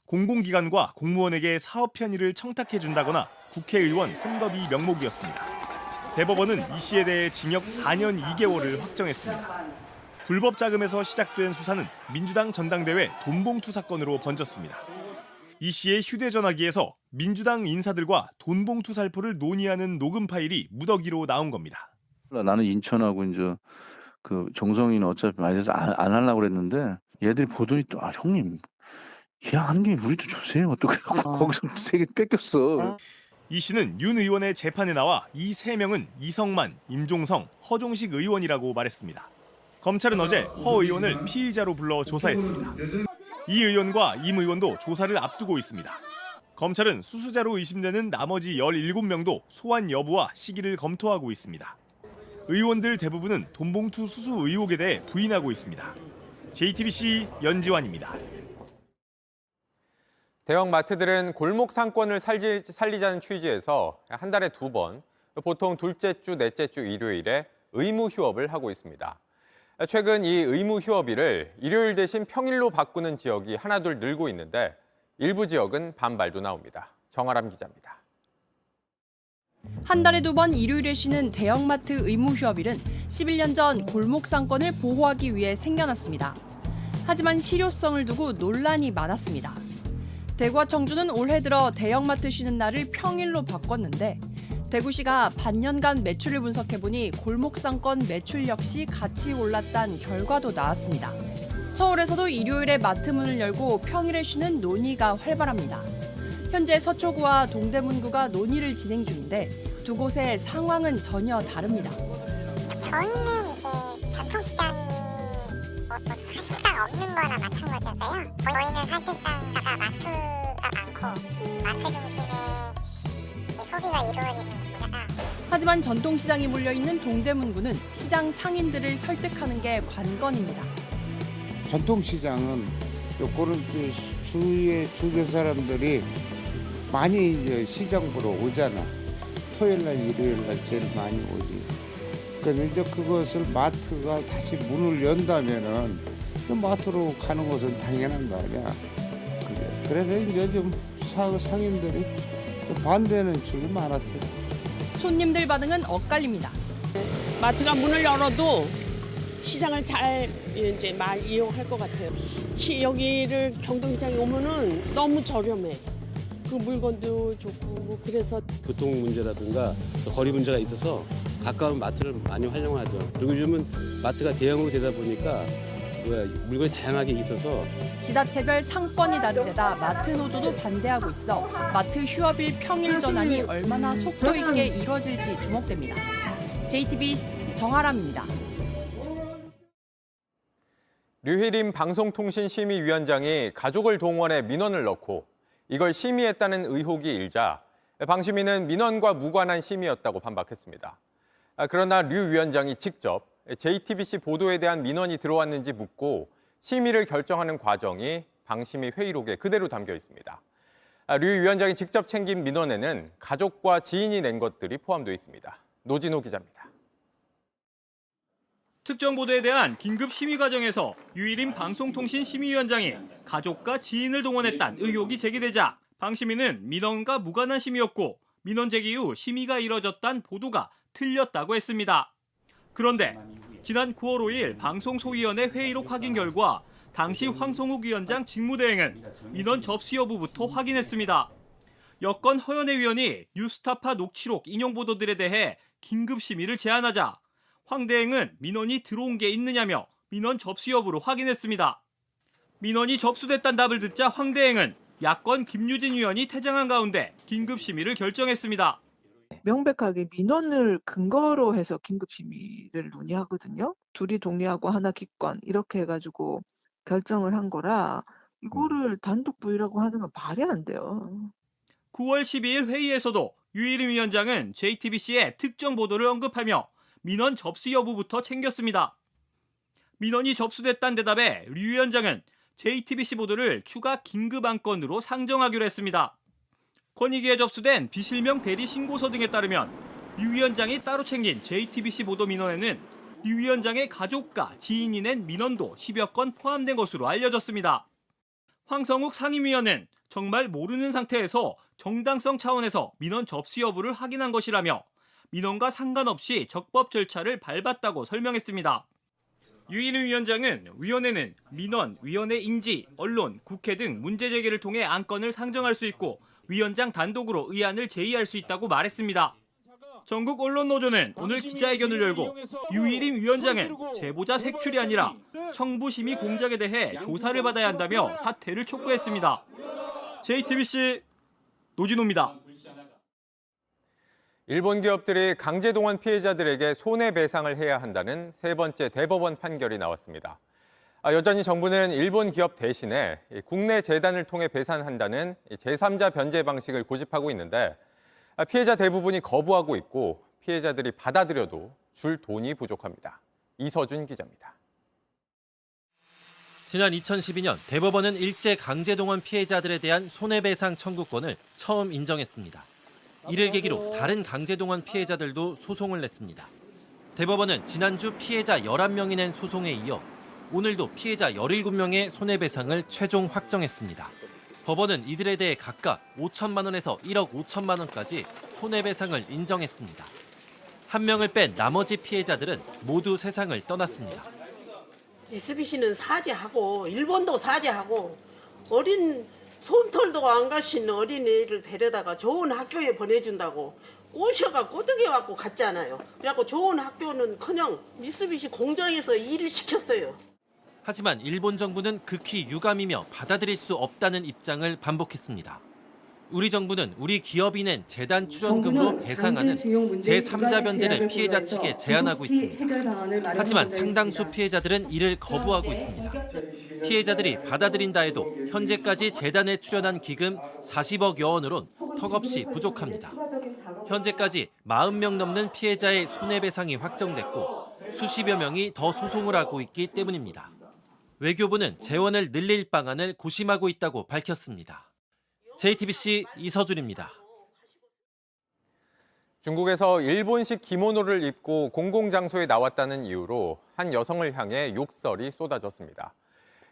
공공기관과 공무원에게 사업 편의를 청탁해준다거나 국회의원 선거비 명목이었습니다. 대법원은 이 씨에 대해 징역 4년 2개월을 확정했습니다. 불법 자금에서 시작된 수사는 민주당 전당대회 돈봉투 사건으로 번졌습니다. 이 씨의 휴대전화기에서 민주당 인사들과 돈봉투 살포를 논의하는 녹음 파일이 무더기로 나온 겁니다. 나는 인천하고 이제 그 정성이는 어차피 많이 돼서 안 하려고 그랬는데 얘들이 보더니 또 형님 계약하는 게 우리도 주세요. 또 거기서 3개 뺏겼어. 이 씨는 윤 의원의 재판에 나와 이 3명은 이성만, 임종성, 허종식 의원이라고 말했습니다. 검찰은 어제 허 의원을 피의자로 불러 조사했습니다. 이 의원과 임 의원도 조사를 앞두고 있습니다. 검찰은 수수자로 의심되는 나머지 17명도 소환 여부와 시기를 검토하고 있습니다. 의원들 대부분은 돈봉투 수수 의혹에 대해 부인하고 있습니다. JTBC 연지환입니다. 대형 마트들은 골목 상권을 살리자는 취지에서 한 달에 2번, 보통 둘째 주, 넷째 주 일요일에 의무 휴업을 하고 있습니다. 최근 이 의무 휴업일을 일요일 대신 평일로 바꾸는 지역이 하나둘 늘고 있는데 일부 지역은 반발도 나옵니다. 정아람 기자입니다. 한 달에 2번 일요일에 쉬는 대형마트 의무 휴업일은 11년 전 골목 상권을 보호하기 위해 생겨났습니다. 하지만 실효성을 두고 논란이 많았습니다. 대구와 청주는 올해 들어 대형마트 쉬는 날을 평일로 바꿨는데 대구시가 반년간 매출을 분석해보니 골목상권 매출 역시 같이 올랐다는 결과도 나왔습니다. 서울에서도 일요일에 마트 문을 열고 평일에 쉬는 논의가 활발합니다. 현재 서초구와 동대문구가 논의를 진행 중인데 두 곳의 상황은 전혀 다릅니다. 저희는 이제 전통시장이 사실상 없는 거나 마찬가지였어요. 저희는 사실상 마트가 많고 마트 중심의 소비가 이루어지는 겁니다. 하지만 전통시장이 몰려있는 동대문구는 시장 상인들을 설득하는 게 관건입니다. 전통시장은 요거는 주위의 주변 사람들이 많이 이제 시장 보러 오잖아. 토요일날, 일요일날 제일 많이 오지. 그래서 이제 그것을 마트가 다시 문을 연다면은 그 마트로 가는 것은 당연한 거 아니야. 그래서 이제 좀 상인들이 좀 반대하는 쪽이 많았어요. 손님들 반응은 엇갈립니다. 마트가 문을 열어도 시장을 잘 이제 말 이용할 것 같아요. 여기를 경동시장에 오면은 너무 저렴해. 그 물건도 좋고 그래서 교통 문제라든가 거리 문제가 있어서 가까운 마트를 많이 활용하죠. 그리고 요즘은 마트가 대형으로 되다 보니까 물건이 다양하게 있어서 지자체별 상권이 다른 데다 마트 노조도 반대하고 있어 마트 휴업일 평일 전환이 얼마나 속도 있게 이뤄질지 주목됩니다. JTBC 정아람입니다. 류희림 방송통신심의위원장이 가족을 동원해 민원을 넣고 이걸 심의했다는 의혹이 일자 방 시민은 민원과 무관한 심의였다고 반박했습니다. 그러나 류 위원장이 직접 JTBC 보도에 대한 민원이 들어왔는지 묻고 심의를 결정하는 과정이 방심위 회의록에 그대로 담겨 있습니다. 류 위원장이 직접 챙긴 민원에는 가족과 지인이 낸 것들이 포함되어 있습니다. 노진호 기자입니다. 특정 보도에 대한 긴급 심의 과정에서 유일임 방송통신심의위원장이 가족과 지인을 동원했다는 의혹이 제기되자 방심위는 민원과 무관한 심의였고 민원 제기 이후 심의가 이뤄졌다는 보도가 틀렸다고 했습니다. 그런데 지난 9월 5일 방송소위원회 회의록 확인 결과 당시 황성욱 위원장 직무대행은 민원 접수 여부부터 확인했습니다. 여권 허연애 위원이 뉴스타파 녹취록 인용 보도들에 대해 긴급 심의를 제안하자 황 대행은 민원이 들어온 게 있느냐며 민원 접수 여부를 확인했습니다. 민원이 접수됐다는 답을 듣자 황 대행은 야권 김유진 위원이 퇴장한 가운데 긴급 심의를 결정했습니다. 명백하게 민원을 근거로 해서 긴급 심의를 논의하거든요. 둘이 동의하고 하나 기권 이렇게 해가지고 결정을 한 거라 이거를 단독 부의라고 하는 건 말이 안 돼요. 9월 12일 회의에서도 유일임 위원장은 JTBC의 특정 보도를 언급하며 민원 접수 여부부터 챙겼습니다. 민원이 접수됐다는 대답에 류 위원장은 JTBC 보도를 추가 긴급 안건으로 상정하기로 했습니다. 권익위에 접수된 비실명 대리 신고서 등에 따르면 류 위원장이 따로 챙긴 JTBC 보도 민원에는 류 위원장의 가족과 지인이 낸 민원도 10여 건 포함된 것으로 알려졌습니다. 황성욱 상임위원은 정말 모르는 상태에서 정당성 차원에서 민원 접수 여부를 확인한 것이라며 민원과 상관없이 적법 절차를 밟았다고 설명했습니다. 유일임 위원장은 위원회는 민원, 위원회 인지, 언론, 국회 등 문제 제기를 통해 안건을 상정할 수 있고 위원장 단독으로 의안을 제의할 수 있다고 말했습니다. 전국 언론노조는 오늘 기자회견을 열고 유일임 위원장은 제보자 색출이 아니라 청부심의 공작에 대해 조사를 받아야 한다며 사퇴를 촉구했습니다. JTBC 노진호입니다. 일본 기업들이 강제동원 피해자들에게 손해배상을 해야 한다는 세 번째 대법원 판결이 나왔습니다. 여전히 정부는 일본 기업 대신에 국내 재단을 통해 배상한다는 제3자 변제 방식을 고집하고 있는데 피해자 대부분이 거부하고 있고 피해자들이 받아들여도 줄 돈이 부족합니다. 이서준 기자입니다. 지난 2012년 대법원은 일제 강제동원 피해자들에 대한 손해배상 청구권을 처음 인정했습니다. 이를 계기로 다른 강제동원 피해자들도 소송을 냈습니다. 대법원은 지난주 피해자 11명이 낸 소송에 이어 오늘도 피해자 17명의 손해배상을 최종 확정했습니다. 법원은 이들에 대해 각각 5천만 원에서 1억 5천만 원까지 손해배상을 인정했습니다. 한 명을 뺀 나머지 피해자들은 모두 세상을 떠났습니다. 미쓰비시는 사죄하고 일본도 사죄하고 어린 솜털도 안 갈 수 있는 어린이를 데려다가 좋은 학교에 보내준다고 꼬셔가 꼬드겨갖고 갔잖아요. 그래갖고 좋은 학교는커녕 미쓰비시 공장에서 일을 시켰어요. 하지만 일본 정부는 극히 유감이며 받아들일 수 없다는 입장을 반복했습니다. 우리 정부는 우리 기업이 낸 재단 출연금으로 배상하는 제3자 변제를 피해자 측에 제안하고 있습니다. 하지만 상당수 피해자들은 이를 거부하고 있습니다. 피해자들이 받아들인다 해도 현재까지 재단에 출연한 기금 40억여 원으론 턱없이 부족합니다. 현재까지 40명 넘는 피해자의 손해배상이 확정됐고 수십여 명이 더 소송을 하고 있기 때문입니다. 외교부는 재원을 늘릴 방안을 고심하고 있다고 밝혔습니다. JTBC 이서준입니다. 중국에서 일본식 기모노를 입고 공공장소에 나왔다는 이유로 한 여성을 향해 욕설이 쏟아졌습니다.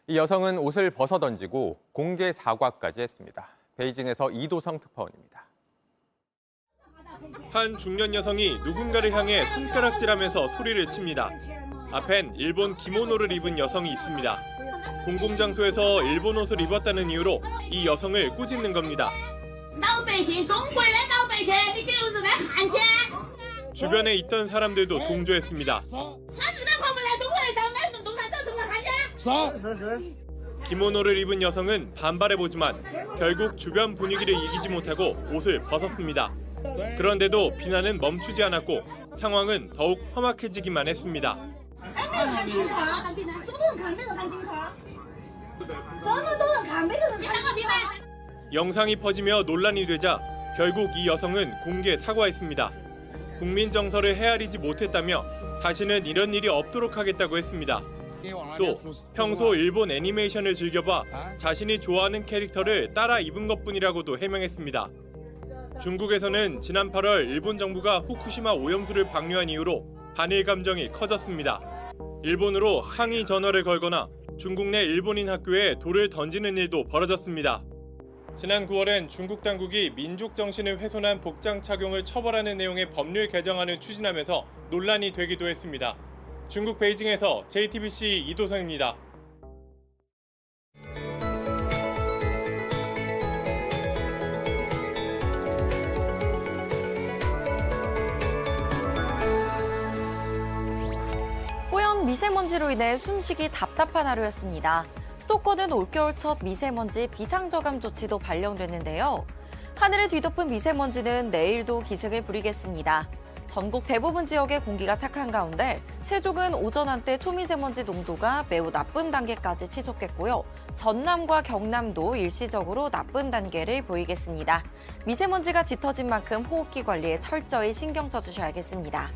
이 여성은 옷을 벗어던지고 공개 사과까지 했습니다. 베이징에서 이도성 특파원입니다. 한 중년 여성이 누군가를 향해 손가락질하면서 소리를 칩니다. 앞엔 일본 기모노를 입은 여성이 있습니다. 공공장소에서 일본 옷을 입었다는 이유로 이 여성을 꾸짖는 겁니다. 주변에 있던 사람들도 동조했습니다. 기모노를 입은 여성은 반발해보지만 결국 주변 분위기를 이기지 못하고 옷을 벗었습니다. 그런데도 비난은 멈추지 않았고 상황은 더욱 험악해지기만 했습니다. 영상이 퍼지며 논란이 되자 결국 이 여성은 공개 사과했습니다. 국민 정서를 헤아리지 못했다며 다시는 이런 일이 없도록 하겠다고 했습니다. 또 평소 일본 애니메이션을 즐겨봐 자신이 좋아하는 캐릭터를 따라 입은 것뿐이라고도 해명했습니다. 중국에서는 지난 8월 일본 정부가 후쿠시마 오염수를 방류한 이후로 반일 감정이 커졌습니다. 일본으로 항의 전화를 걸거나 중국 내 일본인 학교에 돌을 던지는 일도 벌어졌습니다. 지난 9월엔 중국 당국이 민족 정신을 훼손한 복장 착용을 처벌하는 내용의 법률 개정안을 추진하면서 논란이 되기도 했습니다. 중국 베이징에서 JTBC 이도성입니다. 뿌연 미세먼지로 인해 숨쉬기 답답한 하루였습니다. 수도권은 올겨울 첫 미세먼지 비상저감 조치도 발령됐는데요. 하늘을 뒤덮은 미세먼지는 내일도 기승을 부리겠습니다. 전국 대부분 지역의 공기가 탁한 가운데 세종은 오전 한때 초미세먼지 농도가 매우 나쁜 단계까지 치솟겠고요. 전남과 경남도 일시적으로 나쁜 단계를 보이겠습니다. 미세먼지가 짙어진 만큼 호흡기 관리에 철저히 신경 써주셔야겠습니다.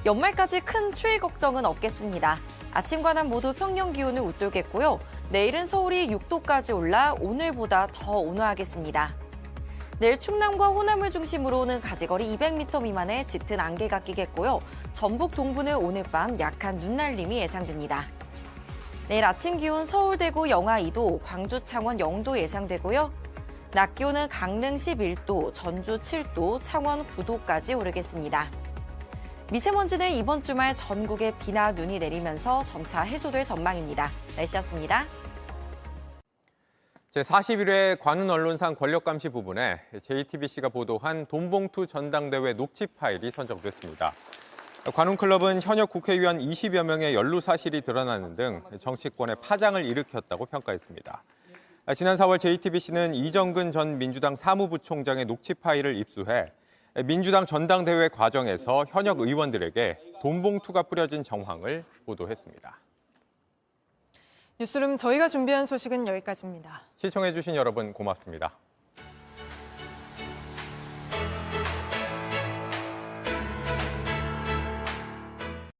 연말까지 큰 추위 걱정은 없겠습니다. 아침과 낮 모두 평년 기온을 웃돌겠고요. 내일은 서울이 6도까지 올라 오늘보다 더 온화하겠습니다. 내일 충남과 호남을 중심으로는 가지거리 200m 미만의 짙은 안개가 끼겠고요. 전북 동부는 오늘 밤 약한 눈날림이 예상됩니다. 내일 아침 기온 서울, 대구 영하 2도, 광주, 창원 0도 예상되고요. 낮 기온은 강릉 11도, 전주 7도, 창원 9도까지 오르겠습니다. 미세먼지는 이번 주말 전국에 비나 눈이 내리면서 점차 해소될 전망입니다. 날씨였습니다. 제41회 관훈 언론상 권력감시 부분에 JTBC가 보도한 돈봉투 전당대회 녹취 파일이 선정됐습니다. 관훈클럽은 현역 국회의원 20여 명의 연루 사실이 드러나는 등 정치권에 파장을 일으켰다고 평가했습니다. 지난 4월 JTBC는 이정근 전 민주당 사무부총장의 녹취 파일을 입수해 민주당 전당대회 과정에서 현역 의원들에게 돈봉투가 뿌려진 정황을 보도했습니다. 뉴스룸 저희가 준비한 소식은 여기까지입니다. 시청해주신 여러분 고맙습니다.